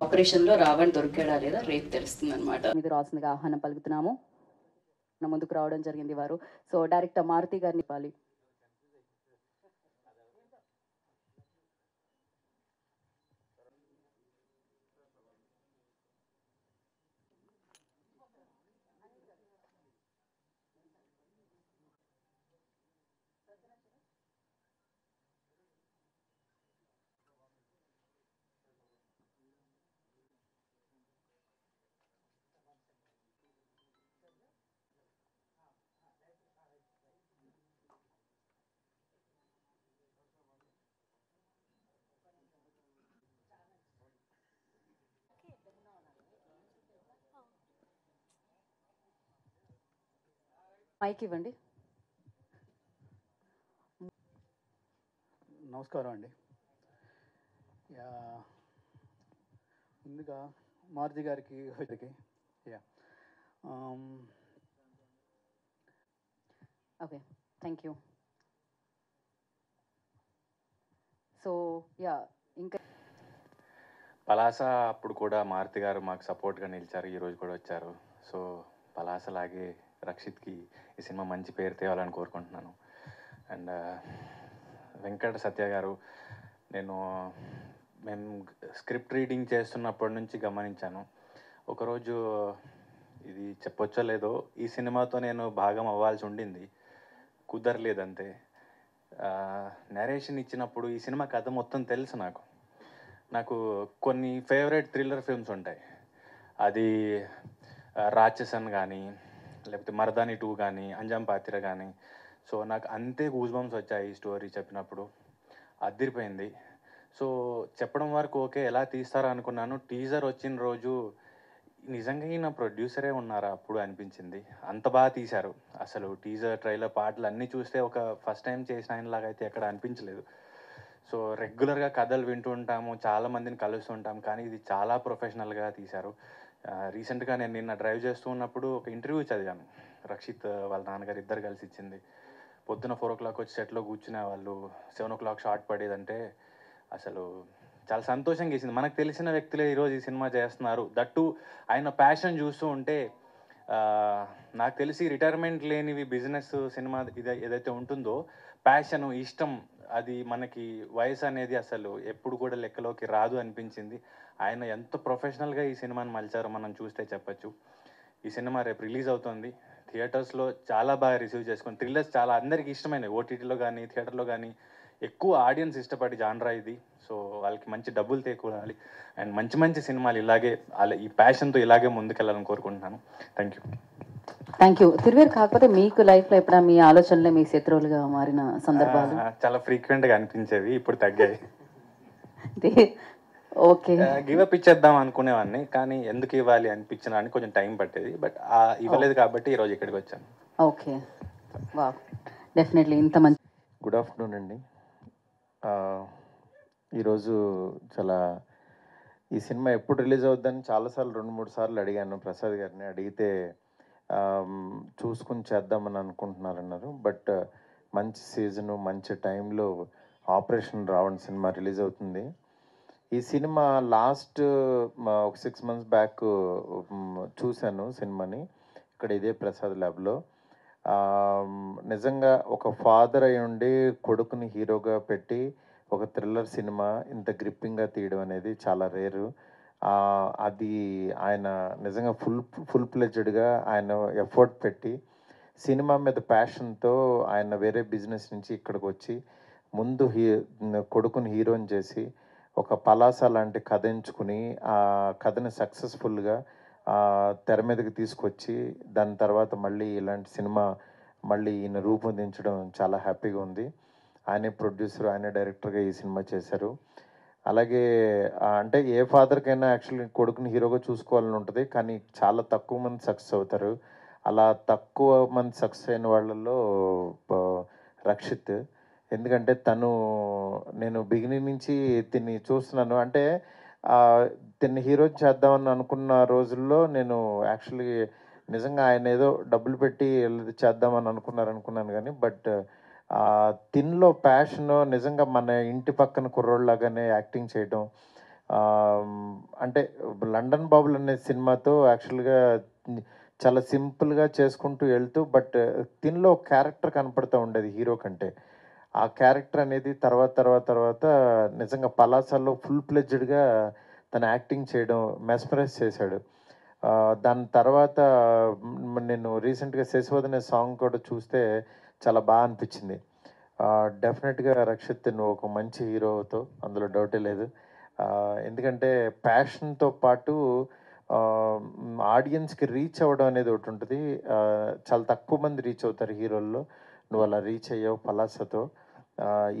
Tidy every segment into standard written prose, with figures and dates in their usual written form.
ఆపరేషన్లో రావణ్ దొరికాడా లేదా రేపు తెలుస్తుంది అనమాట. మీద రాసిందిగా ఆహ్వానం పలుకుతున్నాము. ముందుకు రావడం జరిగింది వారు. సో డైరెక్టర్ మారుతి గారిని ఇవ్వాలి. మైక్ ఇవ్వండి. నమస్కారం అండి. ముందుగా మారుతి గారికి ఓకే, థ్యాంక్ యూ. సో ఇంకా పలాస అప్పుడు కూడా మారుతి గారు మాకు సపోర్ట్గా నిలిచారు, ఈరోజు కూడా వచ్చారు. సో పలాసలాగే రక్షిత్కి ఈ సినిమా మంచి పేరు తేవాలని కోరుకుంటున్నాను. అండ్ వెంకట సత్య గారు, మేము స్క్రిప్ట్ రీడింగ్ చేస్తున్నప్పటి నుంచి గమనించాను. ఒకరోజు ఇది చెప్పొచ్చో లేదో, ఈ సినిమాతో నేను భాగం అవ్వాల్సి ఉండింది, కుదరలేదంతే. నరేషన్ ఇచ్చినప్పుడు ఈ సినిమా కథ మొత్తం తెలుసు నాకు కొన్ని ఫేవరెట్ థ్రిల్లర్ ఫిల్మ్స్ ఉంటాయి. అది రాక్షసన్ కానీ, లేకపోతే మర్దాని 2 కానీ, అంజాం పాత్ర కానీ. సో నాకు అంతే గూజ్బంప్స్ వచ్చాయి ఈ స్టోరీ చెప్పినప్పుడు, అదిరిపోయింది. సో చెప్పడం వరకు ఓకే, ఎలా తీస్తారో అనుకున్నాను. టీజర్ వచ్చిన రోజు నిజంగా ఈయన ప్రొడ్యూసరే ఉన్నారా అప్పుడు అనిపించింది. అంత బాగా తీశారు. అసలు టీజర్, ట్రైలర్, పాటలు అన్నీ చూస్తే ఒక ఫస్ట్ టైం చేసిన ఆయనలాగా అయితే ఎక్కడ అనిపించలేదు. సో రెగ్యులర్గా కథలు వింటూ ఉంటాము, చాలామందిని కలుస్తుంటాం, కానీ ఇది చాలా ప్రొఫెషనల్గా తీశారు. రీసెంట్గా నేను నిన్న డ్రైవ్ చేస్తూ ఉన్నప్పుడు ఒక ఇంటర్వ్యూ చదివాను. రక్షిత్ వాళ్ళ నాన్నగారు ఇద్దరు కలిసి ఇచ్చింది. పొద్దున 4 o'clock వచ్చి సెట్లో కూర్చునే వాళ్ళు, 7 o'clock షార్ట్ పడేదంటే అసలు చాలా సంతోషంగా వేసింది. మనకు తెలిసిన వ్యక్తులే ఈరోజు ఈ సినిమా చేస్తున్నారు. దట్టు ఆయన ప్యాషన్ చూస్తూ ఉంటే నాకు తెలిసి రిటైర్మెంట్ లేనివి బిజినెస్, సినిమా ఏదైతే ఉంటుందో, ప్యాషను, ఇష్టం, అది మనకి వయసు అనేది అసలు ఎప్పుడు కూడా లెక్కలోకి రాదు అనిపించింది. ఆయన ఎంత ప్రొఫెషనల్గా ఈ సినిమాని మలిచారో మనం చూస్తే చెప్పచ్చు. ఈ సినిమా రేపు రిలీజ్ అవుతుంది. థియేటర్స్లో చాలా బాగా రిసీవ్ చేసుకుని, థ్రిల్లర్స్ చాలా అందరికీ ఇష్టమైనవి, ఓటీటీలో కానీ థియేటర్లో కానీ ఎక్కువ ఆడియన్స్ ఇష్టపడి జానరా ఇది. సో వాళ్ళకి మంచి డబ్బులు చేకూరాలి అండ్ మంచి మంచి సినిమాలు ఇలాగే ఈ ప్యాషన్తో ఇలాగే ముందుకెళ్ళాలని కోరుకుంటున్నాను. Thank you. Thank you. తిరువేరు కాకపోతే మీకు లైఫ్లో ఎప్పుడా మీ ఆలోచనలే మీ శత్రువులుగా మారిన సందర్భాలు? చాలా ఫ్రీక్వెంట్గా అనిపించేవి, ఇప్పుడు తగ్గాయి. ఓకే, గివప్ ఇచ్చేద్దాం అనుకునేవాడిని, కానీ ఎందుకు ఇవ్వాలి అనిపించడానికి కొంచెం టైం పట్టేది. బట్ ఇవ్వలేదు కాబట్టి ఈరోజు ఇక్కడికి వచ్చాను. ఓకే, వా, డెఫినెట్లీ ఇంత మంచి. గుడ్ ఆఫ్టర్నూన్ అండి. ఈరోజు చాలా, ఈ సినిమా ఎప్పుడు రిలీజ్ అవుద్దని చాలాసార్లు 2-3 సార్లు అడిగాను ప్రసాద్ గారిని. అడిగితే చూసుకుని చేద్దామని అనుకుంటున్నారన్నారు. బట్ మంచి సీజను, మంచి టైంలో ఆపరేషన్ రావణ్ సినిమా రిలీజ్ అవుతుంది. ఈ సినిమా లాస్ట్ ఒక 6 months బ్యాక్ చూశాను సినిమాని, ఇక్కడ ఇదే ప్రసాద్ ల్యాబ్లో. నిజంగా ఒక ఫాదర్ అయి ఉండి కొడుకుని హీరోగా పెట్టి ఒక థ్రిల్లర్ సినిమా ఇంత గ్రిప్పింగ్గా తీయడం అనేది చాలా రేరు. అది ఆయన నిజంగా ఫుల్ ప్లెడ్జ్డ్గా ఆయన ఎఫర్ట్ పెట్టి సినిమా మీద ప్యాషన్తో ఆయన వేరే బిజినెస్ నుంచి ఇక్కడికి వచ్చి ముందు కొడుకుని హీరోని చేసి ఒక పలాస లాంటి కథ ఎంచుకుని ఆ కథని సక్సెస్ఫుల్గా తెర మీదకి తీసుకొచ్చి దాని తర్వాత మళ్ళీ ఇలాంటి సినిమా మళ్ళీ ఈయన రూపొందించడం చాలా హ్యాపీగా ఉంది. ఆయనే ప్రొడ్యూసర్, ఆయనే డైరెక్టర్గా ఈ సినిమా చేశారు. అలాగే అంటే ఏ ఫాదర్కైనా యాక్చువల్లీ కొడుకుని హీరోగా చూసుకోవాలని ఉంటుంది, కానీ చాలా తక్కువ మంది సక్సెస్ అవుతారు. అలా తక్కువ మంది సక్సెస్ అయిన వాళ్ళల్లో రక్షిత్. ఎందుకంటే నేను బిగినింగ్ నుంచి తిని చూస్తున్నాను. అంటే తిన్ని హీరో చేద్దామని అనుకున్న రోజుల్లో నేను యాక్చువల్లీ నిజంగా ఆయన ఏదో డబ్బులు పెట్టి చేద్దామని అనుకున్నాను కానీ, బట్ తిన్లో ప్యాషన్ నిజంగా మన ఇంటి పక్కన కుర్రోళ్ళలాగానే యాక్టింగ్ చేయడం. ఆ, అంటే లండన్ బాబులు అనే సినిమాతో యాక్చువల్గా చాలా సింపుల్గా చేసుకుంటూ వెళ్తూ, బట్ తిన్లో క్యారెక్టర్ కనపడుతూ ఉండేది హీరో కంటే. ఆ క్యారెక్టర్ అనేది తర్వాత తర్వాత తర్వాత నిజంగా పలాసలో ఫుల్ ప్లెడ్జ్డ్గా తన యాక్టింగ్ చేయడం మెస్మరైజ్ చేశాడు. దాని తర్వాత నేను రీసెంట్గా శశివదనే సాంగ్ కూడా చూస్తే చాలా బాగా అనిపించింది. డెఫినెట్గా రక్షిత్ నువ్వు ఒక మంచి హీరో అవుతావు, అందులో డౌటే లేదు. ఎందుకంటే ప్యాషన్తో పాటు ఆడియన్స్కి రీచ్ అవ్వడం అనేది ఒకటి ఉంటుంది. చాలా తక్కువ మంది రీచ్ అవుతారు హీరోల్లో, నువ్వు అలా రీచ్ అయ్యావు పలాసతో.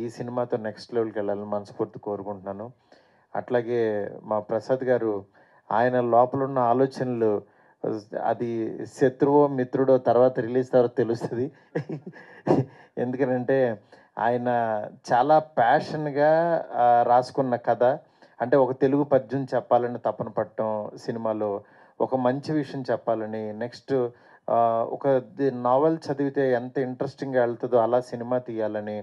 ఈ సినిమాతో నెక్స్ట్ లెవెల్కి వెళ్ళాలని మనస్ఫూర్తి కోరుకుంటున్నాను. అట్లాగే మా ప్రసాద్ గారు, ఆయన లోపల ఉన్న ఆలోచనలు అది శత్రువో మిత్రుడో తర్వాత రిలీజ్ తర్వాత తెలుస్తుంది. ఎందుకంటే ఆయన చాలా ప్యాషన్గా రాసుకున్న కథ. అంటే ఒక తెలుగు పద్యం చెప్పాలని తపన పడటం, సినిమాలో ఒక మంచి విషయం చెప్పాలని, నెక్స్ట్ ఒక నావెల్ చదివితే ఎంత ఇంట్రెస్టింగ్గా వెళ్తుందో అలా సినిమా తీయాలని,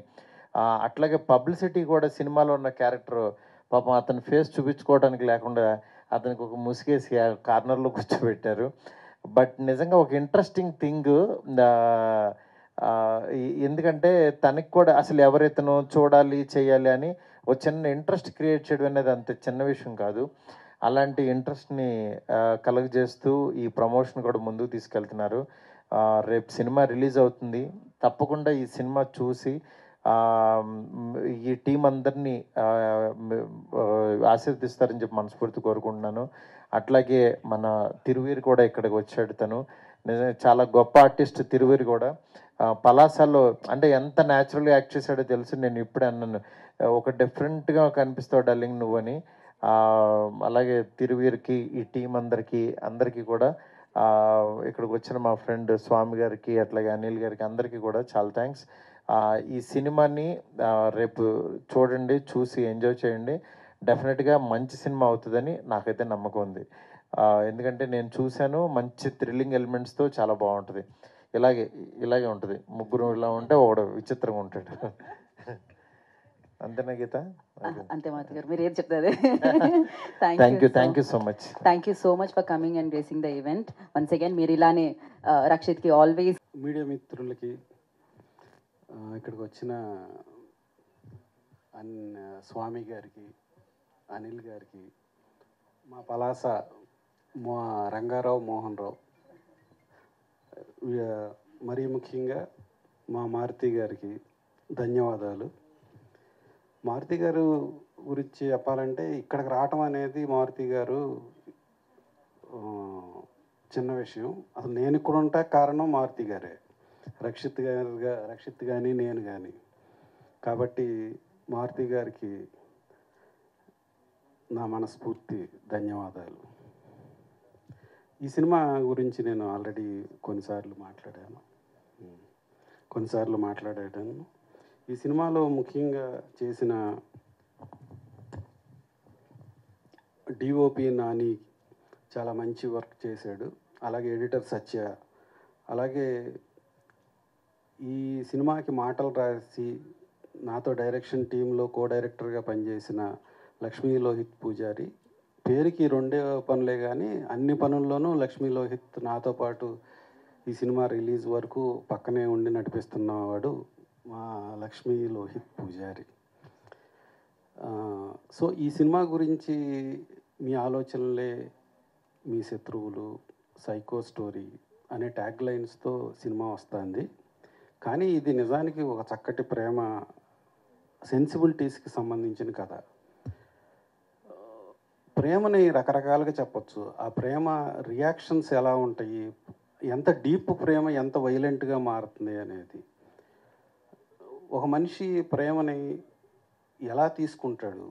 అట్లాగే పబ్లిసిటీ కూడా సినిమాలో ఉన్న క్యారెక్టర్ పాపం అతని ఫేస్ చూపించుకోవడానికి లేకుండా అతనికి ఒక ముసుగేసి కార్నర్లో కూర్చోబెట్టారు. బట్ నిజంగా ఒక ఇంట్రెస్టింగ్ థింగ్, ఎందుకంటే తనకి కూడా అసలు ఎవరైతేనో చూడాలి చేయాలి అని ఒక చిన్న ఇంట్రెస్ట్ క్రియేట్ చేయడం అనేది అంత చిన్న విషయం కాదు. అలాంటి ఇంట్రెస్ట్ని కలుగజేస్తూ ఈ ప్రమోషన్ కూడా ముందుకు తీసుకెళ్తున్నారు. రేపు సినిమా రిలీజ్ అవుతుంది, తప్పకుండా ఈ సినిమా చూసి ఈ టీం అందరినీ ఆశీర్దిస్తారని చెప్పి మనస్ఫూర్తి కోరుకుంటున్నాను. అట్లాగే మన తిరువీరు కూడా ఇక్కడికి వచ్చాడు. తను నిజంగా చాలా గొప్ప ఆర్టిస్ట్ తిరువీరు కూడా. పలాసలో అంటే ఎంత న్యాచురల్గా యాక్ట్ చేశాడో తెలుసు. నేను ఇప్పుడే అన్నాను, ఒక డిఫరెంట్గా కనిపిస్తావు డల్లింగ్ నువ్వని. అలాగే తిరువీరుకి, ఈ టీం అందరికీ కూడా, ఇక్కడికి వచ్చిన మా ఫ్రెండ్ స్వామి గారికి, అట్లాగే అనిల్ గారికి, అందరికీ కూడా చాలా థ్యాంక్స్. ఈ సినిమాని రేపు చూడండి, చూసి ఎంజాయ్ చేయండి. డెఫినెట్గా మంచి సినిమా అవుతుందని నాకైతే నమ్మకం ఉంది. ఎందుకంటే నేను చూశాను, మంచి థ్రిల్లింగ్ ఎలిమెంట్స్తో చాలా బాగుంటుంది. ఇలాగే ఉంటుంది. ముగ్గురు ఇలా ఉంటే ఒకడు విచిత్రంగా ఉంటాడు. అంతేనా గీత? అంతే మారుతి గారు, మీరు ఏది చెప్తారు. Thank you so much. Thank you so much for coming and gracing the event once again. మీరు ఇలానే రక్షిత్కి ఆల్వేస్. మీడియా మిత్రులకి, ఇక్కడికి వచ్చిన స్వామి గారికి, అనిల్ గారికి, మా పలాస రంగారావు, మోహన్ రావు, మరీ ముఖ్యంగా మా మారుతి గారికి ధన్యవాదాలు. మారుతి గారు గురించి చెప్పాలంటే, ఇక్కడికి రావటం అనేది మారుతి గారు చిన్న విషయం. అసలు నేను ఇక్కడ ఉంటా కారణం మారుతి గారే, రక్షిత్ కానీ నేను కానీ. కాబట్టి మారుతి గారికి నా మనస్ఫూర్తి ధన్యవాదాలు. ఈ సినిమా గురించి నేను ఆల్రెడీ కొన్నిసార్లు మాట్లాడాను. ఈ సినిమాలో ముఖ్యంగా చేసిన డిఓపి నాని చాలా మంచి వర్క్ చేశాడు. అలాగే ఎడిటర్ సత్య, అలాగే ఈ సినిమాకి మాటలు రాసి నాతో డైరెక్షన్ టీంలో కో డైరెక్టర్గా పనిచేసిన లక్ష్మీ లోహిత్ పూజారి. పేరుకి రెండే పనులే కానీ అన్ని పనుల్లోనూ లక్ష్మీ లోహిత్ నాతో పాటు ఈ సినిమా రిలీజ్ వరకు పక్కనే ఉండి నడిపిస్తున్నవాడు మా లక్ష్మీ లోహిత్ పూజారి. సో ఈ సినిమా గురించి మీ ఆలోచనలే మీ శత్రువులు, సైకో స్టోరీ అనే ట్యాగ్ లైన్స్తో సినిమా వస్తుంది. కానీ ఇది నిజానికి ఒక చక్కటి ప్రేమ, సెన్సిబిలిటీస్కి సంబంధించిన కథ. ప్రేమని రకరకాలుగా చెప్పచ్చు. ఆ ప్రేమ రియాక్షన్స్ ఎలా ఉంటాయి, ఎంత డీప్ ప్రేమ ఎంత వైలెంట్గా మారుతుంది అనేది. ఒక మనిషి ప్రేమని ఎలా తీసుకుంటాడు,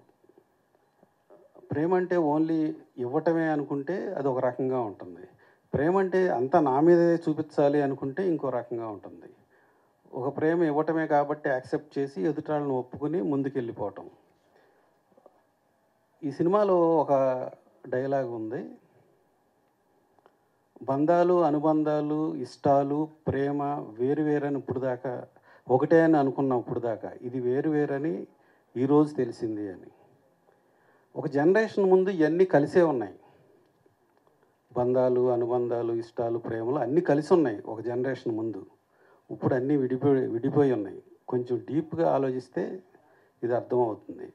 ప్రేమ అంటే ఓన్లీ ఇవ్వటమే అనుకుంటే అది ఒక రకంగా ఉంటుంది. ప్రేమ అంటే అంతా నా మీదే చూపించాలి అనుకుంటే ఇంకో రకంగా ఉంటుంది. ఒక ప్రేమ ఇవ్వటమే కాబట్టి యాక్సెప్ట్ చేసి ఎదుటాలను ఒప్పుకొని ముందుకెళ్ళిపోవటం. ఈ సినిమాలో ఒక డైలాగ్ ఉంది, బంధాలు, అనుబంధాలు, ఇష్టాలు, ప్రేమ వేరువేరని ఇప్పుడు దాకా ఒకటే అని అనుకున్నాం ఇప్పుడు దాకా, ఇది వేరు వేరని ఈరోజు తెలిసింది అని. ఒక జనరేషన్ ముందు ఇవన్నీ కలిసే ఉన్నాయి, బంధాలు, అనుబంధాలు, ఇష్టాలు, ప్రేమలు అన్నీ కలిసి ఉన్నాయి ఒక జనరేషన్ ముందు. ఇప్పుడు అన్నీ విడిపోయి ఉన్నాయి. కొంచెం డీప్గా ఆలోచిస్తే ఇది అర్థమవుతుంది.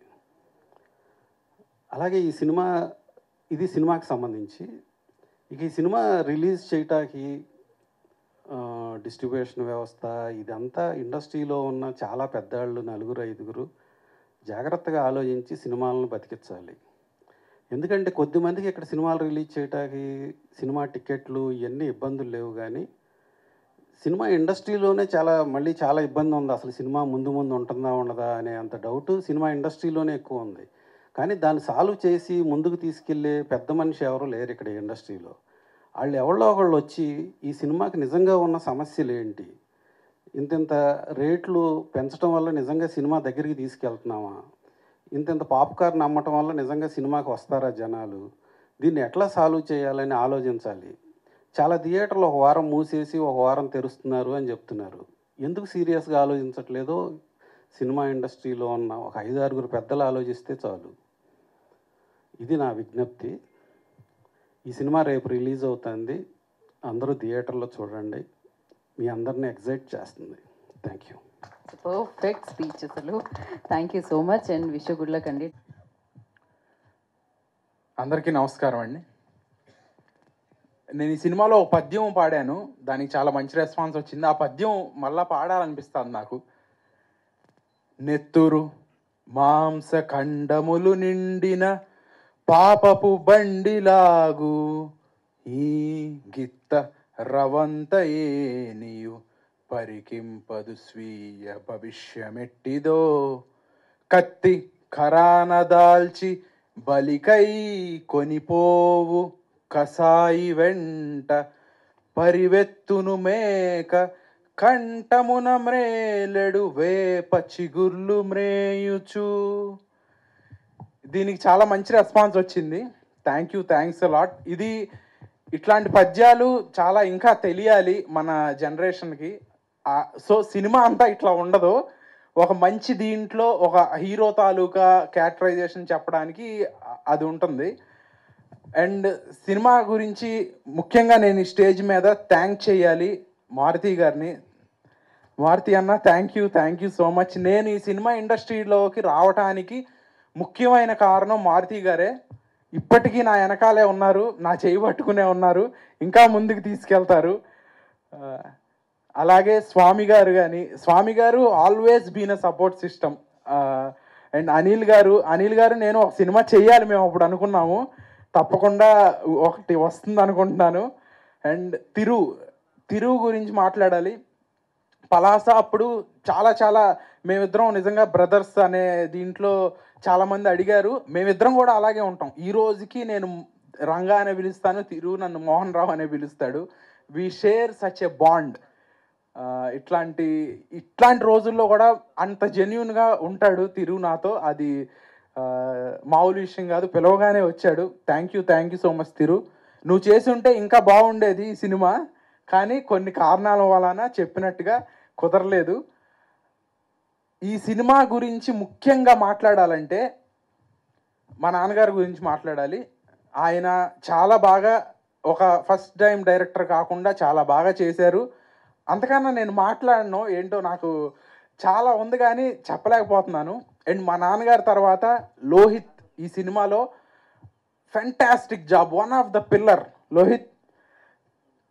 అలాగే ఈ సినిమా, ఇది సినిమాకి సంబంధించి, ఇక ఈ సినిమా రిలీజ్ చేయటానికి డిస్ట్రిబ్యూషన్ వ్యవస్థ ఇదంతా ఇండస్ట్రీలో ఉన్న చాలా పెద్దవాళ్ళు, 4-5 జాగ్రత్తగా ఆలోచించి సినిమాలను బతికించాలి. ఎందుకంటే కొద్దిమందికి ఇక్కడ సినిమాలు రిలీజ్ చేయటానికి సినిమా టికెట్లు ఇవన్నీ ఇబ్బందులు లేవు, కానీ సినిమా ఇండస్ట్రీలోనే మళ్ళీ చాలా ఇబ్బంది ఉంది. అసలు సినిమా ముందు ఉంటుందా ఉండదా అనే అంత డౌట్ సినిమా ఇండస్ట్రీలోనే ఎక్కువ ఉంది. కానీ దాన్ని సాల్వ్ చేసి ముందుకు తీసుకెళ్ళే పెద్ద మనిషి ఎవరు లేరు ఇక్కడ ఇండస్ట్రీలో. వాళ్ళు ఎవరో ఒకళ్ళు వచ్చి ఈ సినిమాకి నిజంగా ఉన్న సమస్యలు ఏంటి, ఇంత రేట్లు పెంచడం వల్ల నిజంగా సినిమా దగ్గరికి తీసుకెళ్తున్నామా, ఇంత పాప్కార్న్ అమ్మటం వల్ల నిజంగా సినిమాకి వస్తారా జనాలు, దీన్ని ఎట్లా సాల్వ్ చేయాలని ఆలోచించాలి. చాలా థియేటర్లు ఒక వారం మూసేసి ఒక వారం తెరుస్తున్నారు అని చెప్తున్నారు. ఎందుకు సీరియస్గా ఆలోచించట్లేదో సినిమా ఇండస్ట్రీలో ఉన్న ఒక 5-6 పెద్దలు ఆలోచిస్తే చాలు. ఇది నా విజ్ఞప్తి. ఈ సినిమా రేపు రిలీజ్ అవుతుంది, అందరూ థియేటర్లో చూడండి, మీ అందరినీ ఎగ్జైట్ చేస్తుంది. Thank you. పర్ఫెక్ట్ స్పీచ్ అసలు. Thank you so much and wish good luck అండి. అందరికీ నమస్కారం అండి. నేను ఈ సినిమాలో ఒక పద్యం పాడాను, దానికి చాలా మంచి రెస్పాన్స్ వచ్చింది. ఆ పద్యం మళ్ళా పాడాలనిపిస్తుంది నాకు. నెత్తురు మాంస ఖండములు నిండిన పాపపు బండిలాగు ఈ గిత్త రవంతయే నీయు పరికింపదు స్వీయ భవిష్యమెట్టిదో కత్తి ఖరాన దాల్చి బలికై కొనిపోవు కసాయి వెంట పరివెత్తును మేక కంఠమున మ్రేలెడు వేప చిగుర్లు మ్రేయుచు. దీనికి చాలా మంచి రెస్పాన్స్ వచ్చింది. Thanks a lot. ఇది ఇట్లాంటి పద్యాలు చాలా ఇంకా తెలియాలి మన జనరేషన్కి. సో సినిమా అంతా ఇట్లా ఉండదు, ఒక మంచి దీంట్లో ఒక హీరో తాలూకా క్యారెక్టరైజేషన్ చెప్పడానికి అది ఉంటుంది. అండ్ సినిమా గురించి ముఖ్యంగా నేను ఈ స్టేజ్ మీద థ్యాంక్ చేయాలి మారుతి గారిని. మారుతి అన్న, థ్యాంక్ యూ సో మచ్. నేను ఈ సినిమా ఇండస్ట్రీలోకి రావటానికి ముఖ్యమైన కారణం మారుతి గారే. ఇప్పటికీ నా వెనకాలే ఉన్నారు, నా చేయి పట్టుకునే ఉన్నారు, ఇంకా ముందుకు తీసుకెళ్తారు. అలాగే స్వామి గారు always been a support system. And Anil గారు నేను ఒక సినిమా చేయాలి మేము అప్పుడు అనుకున్నాము, తప్పకుండా ఒకటి వస్తుంది అనుకుంటున్నాను. అండ్ తిరు గురించి మాట్లాడాలి. పలాస అప్పుడు చాలా మేమిద్దరం నిజంగా బ్రదర్స్ అనే దీంట్లో చాలామంది అడిగారు. మేమిద్దరం కూడా అలాగే ఉంటాం. ఈ రోజుకి నేను రంగా అనే పిలుస్తాను, తిరు నన్ను మోహన్ రావు అనే పిలుస్తాడు. We share such a bond. ఇట్లాంటి రోజుల్లో కూడా అంత జెన్యున్గా ఉంటాడు తిరు నాతో. అది మామూలు విషయం కాదు, పిలవగానే వచ్చాడు. థ్యాంక్ యూ సో మచ్ తిరు. నువ్వు చేసి ఉంటే ఇంకా బాగుండేది ఈ సినిమా, కానీ కొన్ని కారణాల వలన చెప్పినట్టుగా కుదరలేదు. ఈ సినిమా గురించి ముఖ్యంగా మాట్లాడాలంటే మా నాన్నగారి గురించి మాట్లాడాలి. ఆయన చాలా బాగా, ఒక ఫస్ట్ టైం డైరెక్టర్ కాకుండా చాలా బాగా చేశారు. అంతకన్నా నేను మాట్లాడను, ఏంటో నాకు చాలా ఉంది కానీ చెప్పలేకపోతున్నాను. అండ్ మా నాన్నగారి తర్వాత లోహిత్ ఈ సినిమాలో fantastic job, one of the pillar Lohith.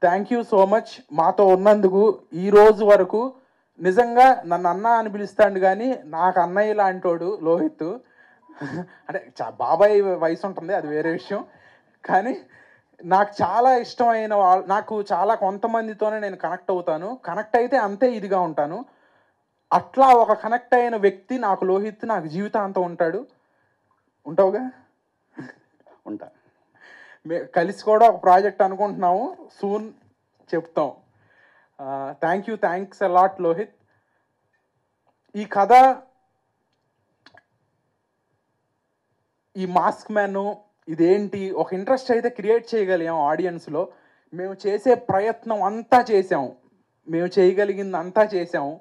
Thank you so much మాతో ఉన్నందుకు ఈ రోజు వరకు. నిజంగా నన్ను అన్న అని పిలుస్తాడు కానీ నాకు అన్నయ్య లాంటోడు లోహిత్. అంటే బాబాయ్ వయసు ఉంటుంది, అది వేరే విషయం. కానీ నాకు చాలా ఇష్టమైన నాకు చాలా కొంతమందితోనే నేను కనెక్ట్ అవుతాను. కనెక్ట్ అయితే అంతే ఇదిగా ఉంటాను. అట్లా ఒక కనెక్ట్ అయిన వ్యక్తి నాకు లోహిత్, నాకు జీవితాంతం ఉంటాడు. ఉంటావుగా? ఉంటా. కలిసి కూడా ఒక ప్రాజెక్ట్ అనుకుంటున్నాము, సూన్ చెప్తాం. Thanks a lot Lohith. ఈ కథ, ఈ మాస్క్ మ్యాన్ ఇదేంటి, ఒక ఇంట్రెస్ట్ అయితే క్రియేట్ చేయగలిగాం ఆడియన్స్లో. మేము చేసే ప్రయత్నం అంతా చేసాము, మేము చేయగలిగింది అంతా చేసాము.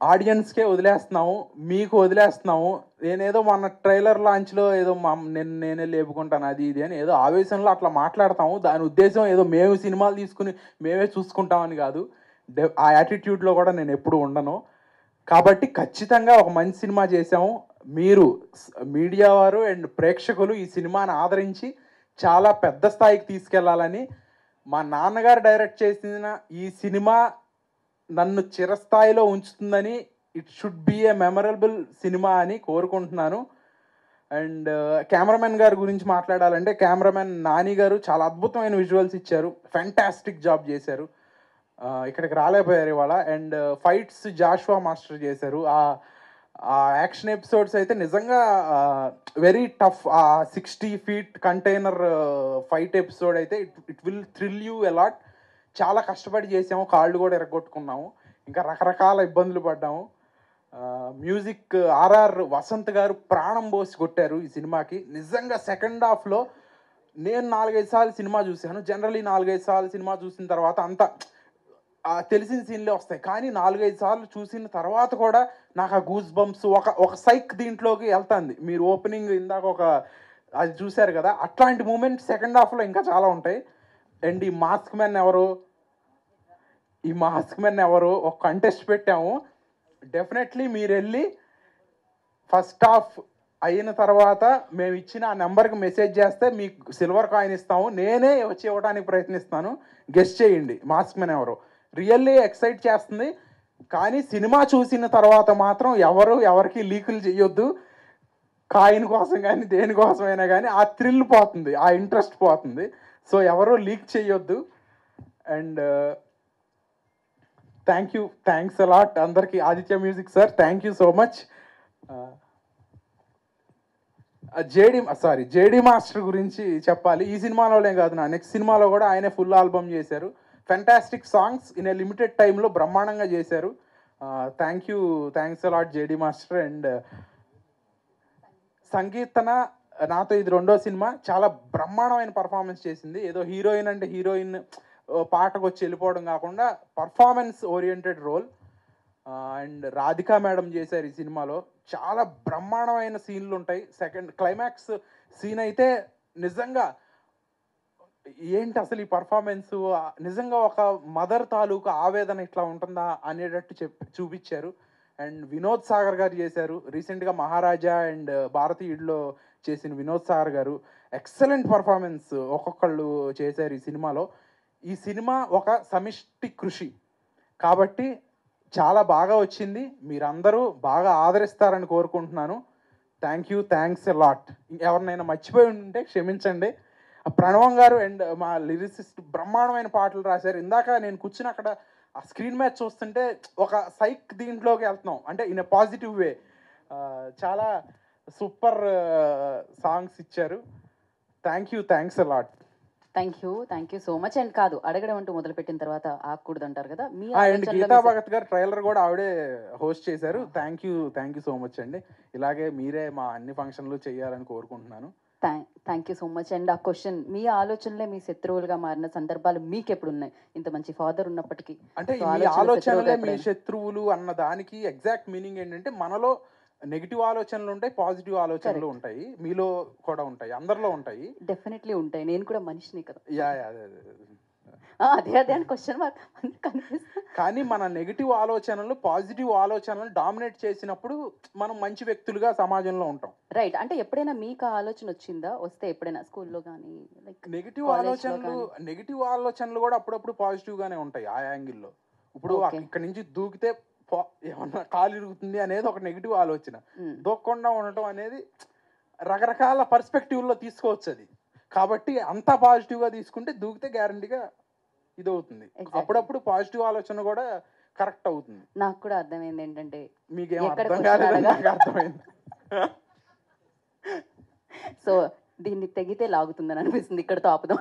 ఆడియన్స్కే వదిలేస్తున్నాము, మీకు వదిలేస్తున్నాము. నేనేదో మొన్న ట్రైలర్ లాంచ్లో ఏదో నేనే లేపుకుంటాను అది ఇది అని ఏదో ఆవేశంలో అట్లా మాట్లాడతాము. దాని ఉద్దేశం ఏదో మేము సినిమాలు తీసుకుని మేమే చూసుకుంటామని కాదు. ఆ యాటిట్యూడ్లో కూడా నేను ఎప్పుడు ఉండను. కాబట్టి ఖచ్చితంగా ఒక మంచి సినిమా చేసాము. మీరు మీడియా వారు అండ్ ప్రేక్షకులు ఈ సినిమాని ఆదరించి చాలా పెద్ద స్థాయికి తీసుకెళ్లాలని, మా నాన్నగారు డైరెక్ట్ చేసిన ఈ సినిమా నన్ను చిరస్థాయిలో ఉంచుతుందని, it should be a memorable cinema అని కోరుకుంటున్నాను. అండ్ కెమెరామెన్ గారి గురించి మాట్లాడాలంటే కెమెరామెన్ నాని గారు చాలా అద్భుతమైన విజువల్స్ ఇచ్చారు, ఫ్యాంటాస్టిక్ జాబ్ చేశారు. ఇక్కడికి రాలేకపోయారు ఇవాళ. అండ్ ఫైట్స్ జాషువా మాస్టర్ చేశారు. ఆ యాక్షన్ ఎపిసోడ్స్ అయితే నిజంగా వెరీ టఫ్. ఆ 60 feet కంటైనర్ ఫైట్ ఎపిసోడ్ అయితే it will thrill you a lot. చాలా కష్టపడి చేసాము, కాళ్ళు కూడా ఎరగొట్టుకున్నాము, ఇంకా రకరకాల ఇబ్బందులు పడ్డాము. మ్యూజిక్ ఆర్ఆర్ వసంత్ గారు ప్రాణం పోసి కొట్టారు ఈ సినిమాకి. నిజంగా సెకండ్ హాఫ్లో నేను 4-5 సార్లు సినిమా చూశాను. జనరలీ 4-5 సార్లు సినిమా చూసిన తర్వాత అంత తెలిసిన సీన్లే వస్తాయి, కానీ 4-5 సార్లు చూసిన తర్వాత కూడా నాకు ఆ గూస్ బంప్స్ ఒక సైక్ దీంట్లోకి వెళ్తుంది. మీరు ఓపెనింగ్ ఇందాక అది చూశారు కదా, అట్లాంటి మూమెంట్ సెకండ్ హాఫ్లో ఇంకా చాలా ఉంటాయి. అండ్ ఈ మాస్క్ మెన్ ఎవరు ఒక కంటెస్ట్ పెట్టాము. డెఫినెట్లీ మీరు వెళ్ళి ఫస్ట్ హాఫ్ అయిన తర్వాత మేము ఇచ్చిన ఆ నెంబర్కి మెసేజ్ చేస్తే మీకు సిల్వర్ కాయిన్ ఇస్తాము. నేనే వచ్చి ఇవ్వడానికి ప్రయత్నిస్తాను, గెస్ట్ చేయండి మాస్క్ మెన్ ఎవరు. రియల్లీ ఎక్సైట్ చేస్తుంది. కానీ సినిమా చూసిన తర్వాత మాత్రం ఎవరికి లీకులు చేయొద్దు. కాయిన్ కోసం కానీ దేనికోసమైనా కానీ ఆ థ్రిల్ పోతుంది, ఆ ఇంట్రెస్ట్ పోతుంది. సో ఎవరు లీక్ చేయొద్దు. అండ్ థ్యాంక్స్ అలాట్ అందరికీ. Aditya music sir, thank you so much. JD master గురించి చెప్పాలి. ఈ సినిమాలోనే కాదు, నా నెక్స్ట్ సినిమాలో కూడా ఆయనే ఫుల్ ఆల్బమ్ చేశారు. Fantastic songs in a limited టైంలో బ్రహ్మాండంగా చేశారు. Thanks a lot JD master. And సంగీతన నాతో ఇది 2వ సినిమా, చాలా బ్రహ్మాండమైన పర్ఫార్మెన్స్ చేసింది. ఏదో హీరోయిన్ అంటే హీరోయిన్ పాటకు వచ్చి వెళ్ళిపోవడం కాకుండా performance oriented role. And Radhika madam చేశారు ఈ సినిమాలో. చాలా బ్రహ్మాండమైన సీన్లు ఉంటాయి. సెకండ్ క్లైమాక్స్ సీన్ అయితే నిజంగా ఏంటి అసలు ఈ పర్ఫార్మెన్స్, నిజంగా ఒక మదర్ తాలూకు ఆవేదన ఇట్లా ఉంటుందా అనేటట్టు చూపించారు. అండ్ వినోద్ సాగర్ గారు చేశారు. రీసెంట్గా మహారాజా అండ్ భారతీయుడిలో చేసిన వినోద్ సాగర్ గారు ఎక్సలెంట్ పర్ఫార్మెన్స్ ఒక్కొక్కళ్ళు చేశారు ఈ సినిమాలో. ఈ సినిమా ఒక సమిష్టి కృషి కాబట్టి చాలా బాగా వచ్చింది. మీరందరూ బాగా ఆదరిస్తారని కోరుకుంటున్నాను. Thanks a lot. ఎవరినైనా మర్చిపోయి ఉంటే క్షమించండి. ప్రణవం గారు అండ్ మా లిరిసిస్ట్ బ్రహ్మాండమైన పాటలు రాశారు. ఇందాక నేను కూర్చుని అక్కడ ఆ స్క్రీన్ మ్యాచ్ చూస్తుంటే ఒక సైక్ దీంట్లోకి వెళ్తున్నాం, అంటే ఇన్ ఎ పాజిటివ్ వే. చాలా సూపర్ సాంగ్స్ ఇచ్చారు. Thanks a lot. Thank you so much. And కాదు, అడగడం అంటూ మొదలుపెట్టిన తర్వాత ఆగకూడదు అంటారు కదా, మీ అండ్ గీతా భగత్ గారు ట్రైలర్ కూడా ఆవిడే హోస్ట్ చేశారు. థ్యాంక్ యూ సో మచ్ అండి. ఇలాగే మీరే మా అన్ని ఫంక్షన్లు చేయాలని కోరుకుంటున్నాను. Thank you so much. And ఆ క్వశ్చన్, మీ ఆలోచనలే మీ శత్రువులుగా మారిన సందర్భాలు మీకు ఎప్పుడు ఉన్నాయి? ఇంత మంచి ఫాదర్ ఉన్నప్పటికీ అంటే ఈ ఆలోచనలే మీ శత్రువులు అన్న దానికి ఎగ్జాక్ట్ మీనింగ్ ఏంటంటే, మనలో నెగిటివ్ ఆలోచనలు ఉంటాయి, పాజిటివ్ ఆలోచనలు ఉంటాయి, మీలో కూడా ఉంటాయి, అందరిలో ఉంటాయి. డెఫినెట్లీ ఉంటాయి. నేను కూడా మనిషిని కదా. అదే అని క్వశ్చన్ మార్క్ కనిపిస్తుంది. కానీ మన నెగిటివ్ ఆలోచనలు పాజిటివ్ ఆలోచనలు డామినేట్ చేసినప్పుడు మనం మంచి వ్యక్తులుగా సమాజంలో ఉంటాం. రైట్. అంటే ఎప్పుడైనా మీకు ఆ ఆలోచన వచ్చిందా? వస్తే ఎప్పుడైనా స్కూల్లో కానీ లైక్ నెగిటివ్ ఆలోచనలు కూడా అప్పుడప్పుడు పాజిటివ్ గానే ఉంటాయి ఆ యాంగిల్లో. ఇప్పుడు ఇక్కడ నుంచి దూకితే ఏమన్నా కాలు ఇరుగుతుంది అనేది ఒక నెగిటివ్ ఆలోచన. దూకకుండా ఉండటం అనేది రకరకాల పర్స్పెక్టివ్లో తీసుకోవచ్చు అది. కాబట్టి అంతా పాజిటివ్గా తీసుకుంటే దూకితే గ్యారంటీగా ఇది అవుతుంది. అప్పుడప్పుడు పాజిటివ్ ఆలోచన కూడా కరెక్ట్ అవుతుంది. నాకు కూడా అర్థమైంది ఏంటంటే, మీకేం అర్థం కాలేదు, నాకు అర్థమైంది. సో దీన్ని తెగితే లాగుతుందని అనిపిస్తుంది, ఇక్కడతో ఆపుదాం.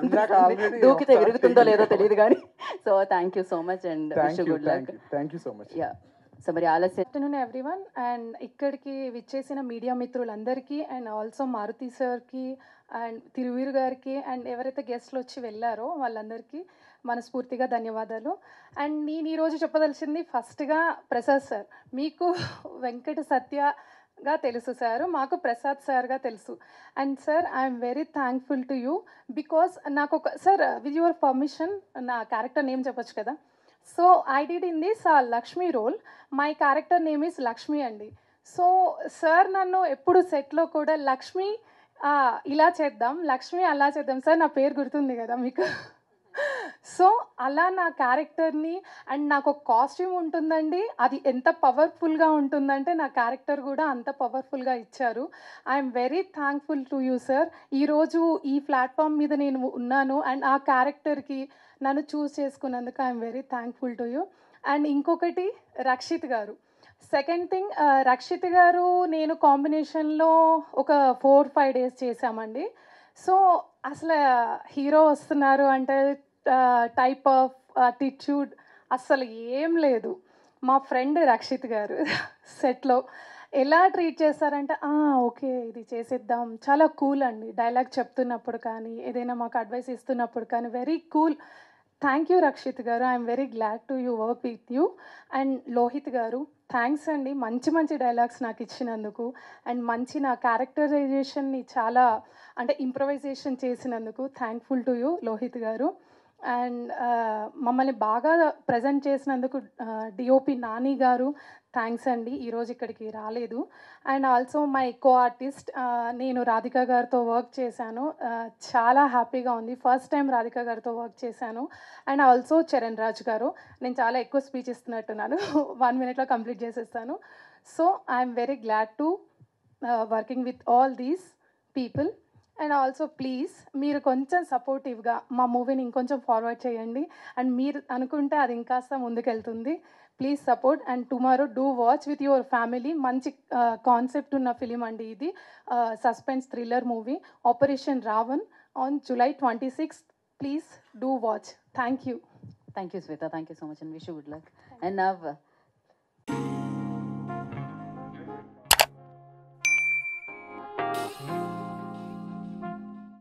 దూకితే విరుగుతుందో లేదో తెలియదు కానీ. So thank you so much and thank you so much. Yeah. So మరి ఆలస్యం ఆఫ్టర్నూన్ ఎవ్రీవన్ అండ్ ఇక్కడికి విచ్చేసిన మీడియా మిత్రులందరికీ అండ్ ఆల్సో మారుతి సార్కి అండ్ తిరువీరు గారికి అండ్ ఎవరైతే గెస్ట్లు వచ్చి వెళ్ళారో వాళ్ళందరికీ మనస్ఫూర్తిగా ధన్యవాదాలు. అండ్ నేను ఈరోజు చెప్పదలిచింది ఫస్ట్గా ప్రసాద్ సార్, మీకు వెంకట సత్యగా తెలుసు సార్, మాకు ప్రసాద్ సార్గా తెలుసు. And sir I'm very thankful to you because నాకు ఒక సార్ విత్ యువర్ పర్మిషన్ నా క్యారెక్టర్ నేమ్ చెప్పొచ్చు కదా. So I did in this Lakshmi role, my character name is Lakshmi అండి. సో సార్ నన్ను ఎప్పుడు సెట్లో కూడా లక్ష్మి ఇలా చేద్దాం, లక్ష్మి అలా చేద్దాం సార్, నా పేరు గుర్తుంది కదా మీకు. సో అలా నా క్యారెక్టర్ని అండ్ నాకు ఒక కాస్ట్యూమ్ ఉంటుందండి, అది ఎంత పవర్ఫుల్గా ఉంటుందంటే నా క్యారెక్టర్ కూడా అంత పవర్ఫుల్గా ఇచ్చారు. I'm very thankful to you sir. ఈరోజు ఈ ప్లాట్ఫామ్ మీద నేను ఉన్నాను అండ్ ఆ క్యారెక్టర్కి నన్ను చూస్ చేసుకున్నందుకు I'm very thankful to you. And ఇంకొకటి రక్షిత్ గారు, సెకండ్ థింగ్ రక్షిత్ గారు నేను కాంబినేషన్లో ఒక 4-5 డేస్ చేశామండి. సో అసలు హీరో వస్తున్నారు అంటే టైప్ ఆఫ్ అటిట్యూడ్ అస్సలు ఏం లేదు. మా ఫ్రెండ్ రక్షిత్ గారు సెట్లో ఎలా ట్రీట్ చేస్తారంటే ఓకే ఇది చేసేద్దాం, చాలా కూల్ అండి. డైలాగ్ చెప్తున్నప్పుడు కానీ ఏదైనా మాకు అడ్వైస్ ఇస్తున్నప్పుడు కానీ very cool. Thank you Rakshit గారు, I'm very glad to you work with you. And Lohit గారు థ్యాంక్స్ అండి, మంచి మంచి డైలాగ్స్ నాకు ఇచ్చినందుకు అండ్ మంచి నా క్యారెక్టరైజేషన్ని చాలా అంటే ఇంప్రవైజేషన్ చేసినందుకు థ్యాంక్ఫుల్ టు యూ లోహిత్ గారు. అండ్ మమ్మల్ని బాగా ప్రజెంట్ చేసినందుకు డిఓపి నాని గారు థ్యాంక్స్ అండి, ఈరోజు ఇక్కడికి రాలేదు. And also my co artist, నేను రాధిక గారితో వర్క్ చేశాను, చాలా హ్యాపీగా ఉంది, ఫస్ట్ టైం రాధిక గారితో వర్క్ చేశాను. అండ్ ఆల్సో చరణ్ రాజ్ గారు, నేను చాలా ఎక్కువ స్పీచ్ ఇస్తున్నట్టున్నాను, 1 minute కంప్లీట్ చేసేస్తాను. So I'm very glad to working with all these people. And also please మీరు కొంచెం సపోర్టివ్గా మా మూవీని ఇంకొంచెం ఫార్వర్డ్ చేయండి అండ్ మీరు అనుకుంటే అది ఇంకాస్త ముందుకెళ్తుంది. Please support and tomorrow do watch with your family. మంచి కాన్సెప్ట్ ఉన్న ఫిలిం అండి ఇది, suspense thriller movie Operation Ravan on July 26th. Please do watch. Thank you. Thank you Shweta, thank you so much and wish you good luck. And now